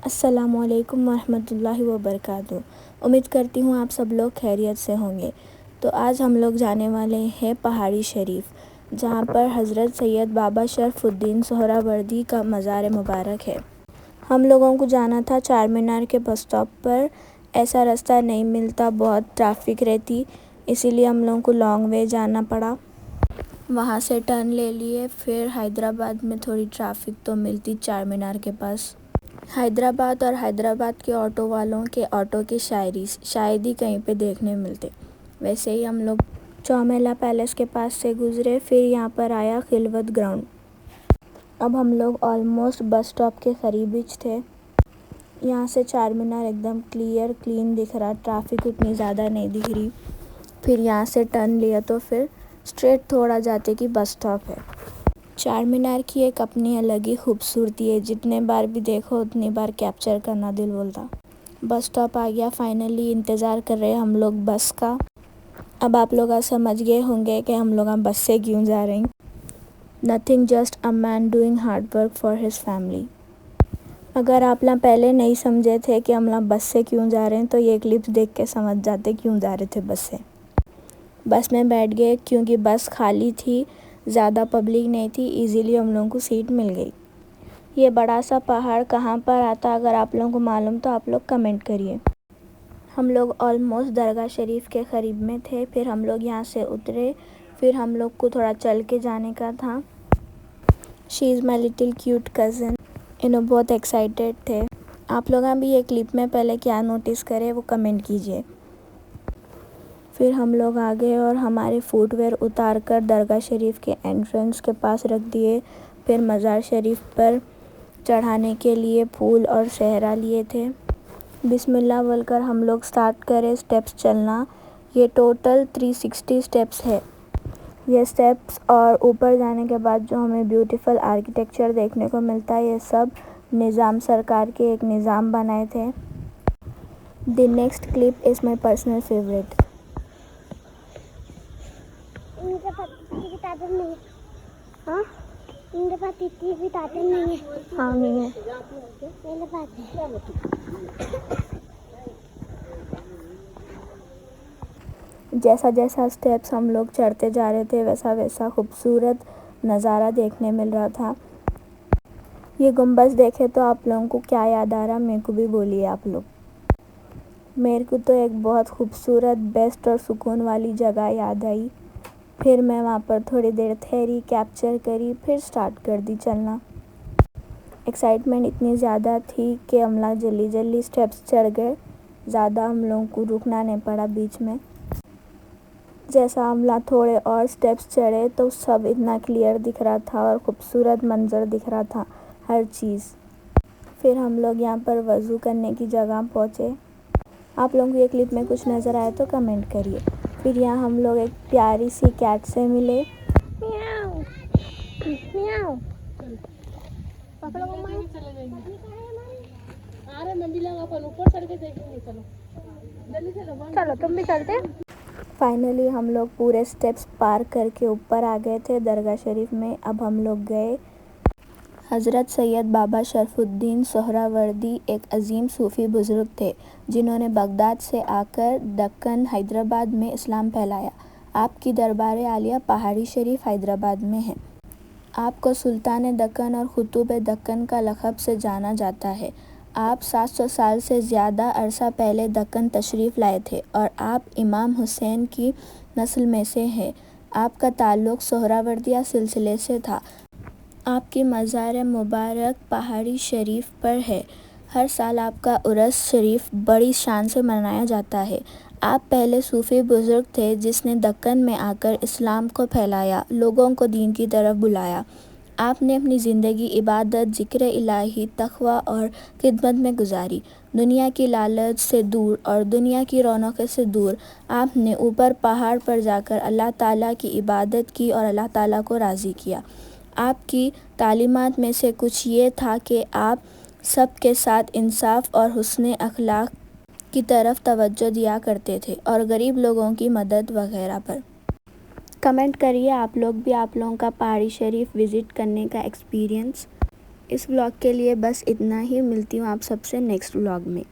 अस्सलामुअलैकुम वरहमतुल्लाहि वबरकातुहू। उम्मीद करती हूँ आप सब लोग खैरियत से होंगे। तो आज हम लोग जाने वाले हैं पहाड़ी शरीफ, जहाँ पर हज़रत सैयद बाबा शरफ़ुद्दीन सोहरावर्दी का मज़ार मुबारक है। हम लोगों को जाना था चार मीनार के बस स्टॉप पर। ऐसा रास्ता नहीं मिलता, बहुत ट्रैफिक रहती, इसीलिए हम लोगों को लॉन्ग वे जाना पड़ा। वहाँ से टर्न ले लिए, फिर हैदराबाद में थोड़ी ट्रैफिक तो मिलती चार मीनार के पास। हैदराबाद और हैदराबाद के ऑटो वालों के ऑटो की शायद ही कहीं पे देखने मिलते। वैसे ही हम लोग चौमेला पैलेस के पास से गुज़रे, फिर यहाँ पर आया खिलवत ग्राउंड। अब हम लोग ऑलमोस्ट बस स्टॉप के करीब ही थे। यहाँ से चार मीनार एकदम क्लियर क्लीन दिख रहा, ट्रैफिक उतनी ज़्यादा नहीं दिख रही। फिर यहाँ से टर्न लिया तो फिर स्ट्रेट थोड़ा जाते कि बस स्टॉप है। चार मीनार की एक अपनी अलग ही खूबसूरती है, जितने बार भी देखो उतनी बार कैप्चर करना दिल बोलता। बस स्टॉप आ गया, फाइनली इंतज़ार कर रहे हैं हम लोग बस का। अब आप लोग समझ गए होंगे कि हम लोग बस से क्यों जा रहे हैं। Nothing, just a man doing hard work for his family. अगर आप लोग पहले नहीं समझे थे कि हम लोग बस से क्यों जा रहे हैं, तो ये क्लिप्स देख के समझ जाते क्यों जा रहे थे बस से। बस में बैठ गए क्योंकि बस खाली थी, ज़्यादा पब्लिक नहीं थी, इजीली हम लोगों को सीट मिल गई। ये बड़ा सा पहाड़ कहाँ पर आता, अगर आप लोगों को मालूम तो आप लोग कमेंट करिए। हम लोग ऑलमोस्ट दरगाह शरीफ के करीब में थे, फिर हम लोग यहाँ से उतरे। फिर हम लोग को थोड़ा चल के जाने का था। She is my little cute cousin. इन्हों बहुत एक्साइटेड थे। आप लोग भी ये क्लिप में पहले क्या नोटिस करें वो कमेंट कीजिए। फिर हम लोग आ गए और हमारे फुटवेयर उतार कर दरगाह शरीफ के एंट्रेंस के पास रख दिए। फिर मज़ार शरीफ पर चढ़ाने के लिए फूल और सहरा लिए थे। बिस्मिल्लाह बोलकर हम लोग स्टार्ट करें स्टेप्स चलना। ये टोटल 360 स्टेप्स है ये स्टेप्स, और ऊपर जाने के बाद जो हमें ब्यूटीफुल आर्किटेक्चर देखने को मिलता है, ये सब निज़ाम सरकार के एक निज़ाम बनाए थे। The next clip is my personal favourite. इनके पास इतनी ताकत नहीं है। हाँ, इनके पास इतनी भी ताकत नहीं है। हाँ, नहीं है, मेरे पास है। जैसा जैसा स्टेप्स हम लोग चढ़ते जा रहे थे, वैसा वैसा खूबसूरत नज़ारा देखने मिल रहा था। ये गुंबद देखे तो आप लोगों को क्या याद आ रहा, मेरे को भी बोलिए आप लोग। मेरे को तो एक बहुत खूबसूरत, बेस्ट और सुकून वाली जगह याद आई। फिर मैं वहाँ पर थोड़ी देर ठहरी, कैप्चर करी, फिर स्टार्ट कर दी चलना। एक्साइटमेंट इतनी ज़्यादा थी कि हम लोग जल्दी जल्दी स्टेप्स चढ़ गए। ज़्यादा हम लोगों को रुकना नहीं पड़ा बीच में। जैसा हम लोग थोड़े और स्टेप्स चढ़े तो सब इतना क्लियर दिख रहा था और ख़ूबसूरत मंज़र दिख रहा था, हर चीज़। फिर हम लोग यहाँ पर वज़ू करने की जगह पहुँचे। आप लोगों को ये क्लिप में कुछ नज़र आए तो कमेंट करिए। फिर यहाँ हम लोग एक प्यारी सी कैट से मिले। म्याऊ, म्याऊ। पकड़ो मम्मा। अरे मम्मी लोग अपन ऊपर चढ़ के देखेंगे। चलो जल्दी चलो, चलो तुम भी चलते। फाइनली हम लोग पूरे स्टेप्स पार करके ऊपर आ गए थे दरगाह शरीफ में। अब हम लोग गए। हज़रत सैयद बाबा शरफ़ुद्दीन सोहरावर्दी एक अजीम सूफ़ी बुज़ुर्ग थे, जिन्होंने बगदाद से आकर दक्कन हैदराबाद में इस्लाम फैलाया। आपकी दरबार आलिया पहाड़ी शरीफ हैदराबाद में है। आपको सुल्तान दक्कन और कुतुब दक्कन का लक़ब से जाना जाता है। आप 700 साल से ज़्यादा अरसा पहले दक्कन तशरीफ़ लाए थे और आप इमाम हुसैन की नस्ल में से हैं। आपका ताल्लुक़ सोहरावर्दिया सिलसिले से था। आपकी मज़ार मुबारक पहाड़ी शरीफ पर है। हर साल आपका उर्स शरीफ बड़ी शान से मनाया जाता है। आप पहले सूफ़ी बुज़ुर्ग थे जिसने दक्कन में आकर इस्लाम को फैलाया, लोगों को दीन की तरफ बुलाया। आपने अपनी ज़िंदगी इबादत, ज़िक्र इलाही, तक़वा और खिदमत में गुजारी। दुनिया की लालच से दूर और दुनिया की रौनक से दूर आपने ऊपर पहाड़ पर जाकर अल्लाह ताला की इबादत की और अल्लाह ताला को राज़ी किया। आपकी तालीमात में से कुछ ये था कि आप सब के साथ इंसाफ और हुस्न अखलाक की तरफ तवज्जो दिया करते थे और गरीब लोगों की मदद वगैरह पर। कमेंट करिए आप लोग भी, आप लोगों का पहाड़ी शरीफ विज़िट करने का एक्सपीरियंस। इस व्लॉग के लिए बस इतना ही। मिलती हूँ आप सबसे नेक्स्ट व्लॉग में।